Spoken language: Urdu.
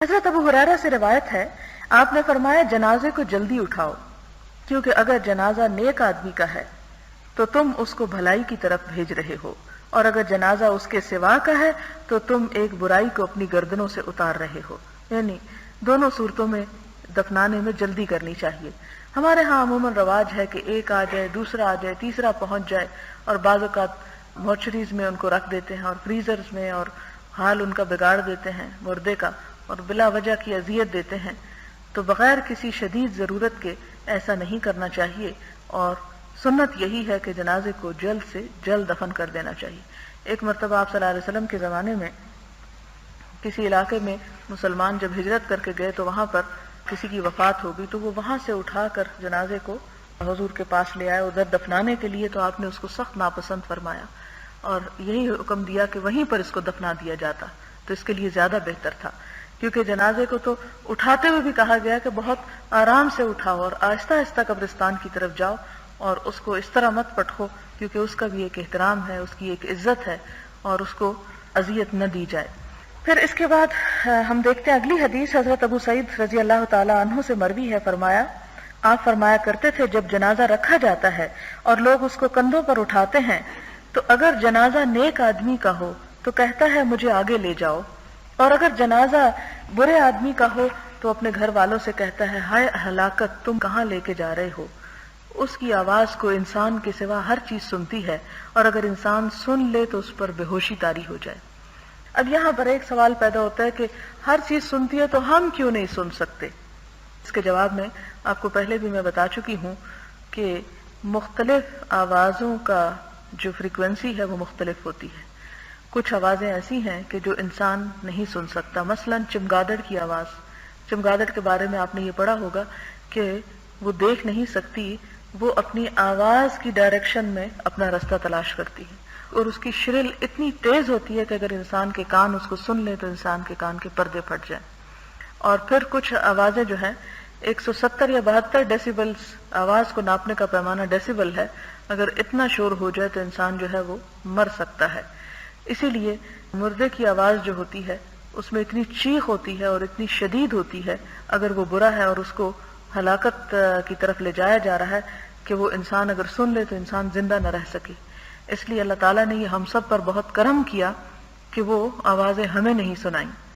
حضرت ابو ہریرہ سے روایت ہے، آپ نے فرمایا جنازے کو جلدی اٹھاؤ، کیونکہ اگر جنازہ نیک آدمی کا ہے تو تم اس کو بھلائی کی طرف بھیج رہے ہو، اور اگر جنازہ اس کے سوا کا ہے تو تم ایک برائی کو اپنی گردنوں سے اتار رہے ہو۔ یعنی دونوں صورتوں میں دفنانے میں جلدی کرنی چاہیے۔ ہمارے ہاں عموماً رواج ہے کہ ایک آ جائے، دوسرا آ جائے، تیسرا پہنچ جائے، اور بعض اوقات مورچریز میں ان کو رکھ دیتے ہیں اور فریزرز میں، اور حال ان کا بگاڑ دیتے ہیں مردے کا، اور بلا وجہ کی اذیت دیتے ہیں۔ تو بغیر کسی شدید ضرورت کے ایسا نہیں کرنا چاہیے، اور سنت یہی ہے کہ جنازے کو جلد سے جلد دفن کر دینا چاہیے۔ ایک مرتبہ آپ صلی اللہ علیہ وسلم کے زمانے میں کسی علاقے میں مسلمان جب ہجرت کر کے گئے تو وہاں پر کسی کی وفات ہو گئی، تو وہ وہاں سے اٹھا کر جنازے کو حضور کے پاس لے آئے ادھر دفنانے کے لیے، تو آپ نے اس کو سخت ناپسند فرمایا اور یہی حکم دیا کہ وہیں پر اس کو دفنا دیا جاتا تو اس کے لیے زیادہ بہتر تھا، کیونکہ جنازے کو تو اٹھاتے ہوئے بھی کہا گیا کہ بہت آرام سے اٹھاؤ اور آہستہ آہستہ قبرستان کی طرف جاؤ، اور اس کو اس طرح مت پٹکو، کیونکہ اس کا بھی ایک احترام ہے، اس کی ایک عزت ہے، اور اس کو اذیت نہ دی جائے۔ پھر اس کے بعد ہم دیکھتے ہیں اگلی حدیث، حضرت ابو سعید رضی اللہ تعالی عنہ سے مروی ہے، فرمایا آپ فرمایا کرتے تھے جب جنازہ رکھا جاتا ہے اور لوگ اس کو کندھوں پر اٹھاتے ہیں تو اگر جنازہ نیک آدمی کا ہو تو کہتا ہے مجھے آگے لے جاؤ، اور اگر جنازہ برے آدمی کا ہو تو اپنے گھر والوں سے کہتا ہے ہائے ہلاکت، تم کہاں لے کے جا رہے ہو۔ اس کی آواز کو انسان کے سوا ہر چیز سنتی ہے، اور اگر انسان سن لے تو اس پر بے ہوشی طاری ہو جائے۔ اب یہاں پر ایک سوال پیدا ہوتا ہے کہ ہر چیز سنتی ہے تو ہم کیوں نہیں سن سکتے؟ اس کے جواب میں آپ کو پہلے بھی میں بتا چکی ہوں کہ مختلف آوازوں کا جو فریکوینسی ہے وہ مختلف ہوتی ہے۔ کچھ آوازیں ایسی ہیں کہ جو انسان نہیں سن سکتا، مثلا چمگادڑ کی آواز۔ چمگادڑ کے بارے میں آپ نے یہ پڑھا ہوگا کہ وہ دیکھ نہیں سکتی، وہ اپنی آواز کی ڈائریکشن میں اپنا رستہ تلاش کرتی ہے، اور اس کی شرل اتنی تیز ہوتی ہے کہ اگر انسان کے کان اس کو سن لے تو انسان کے کان کے پردے پھٹ جائیں۔ اور پھر کچھ آوازیں جو ہیں 170 یا 72 ڈیسیبلز، آواز کو ناپنے کا پیمانہ ڈیسیبل ہے، اگر اتنا شور ہو جائے تو انسان جو ہے وہ مر سکتا ہے۔ اسی لیے مردے کی آواز جو ہوتی ہے اس میں اتنی چیخ ہوتی ہے اور اتنی شدید ہوتی ہے، اگر وہ برا ہے اور اس کو ہلاکت کی طرف لے جایا جا رہا ہے، کہ وہ انسان اگر سن لے تو انسان زندہ نہ رہ سکے۔ اس لیے اللہ تعالیٰ نے یہ ہم سب پر بہت کرم کیا کہ وہ آوازیں ہمیں نہیں سنائیں۔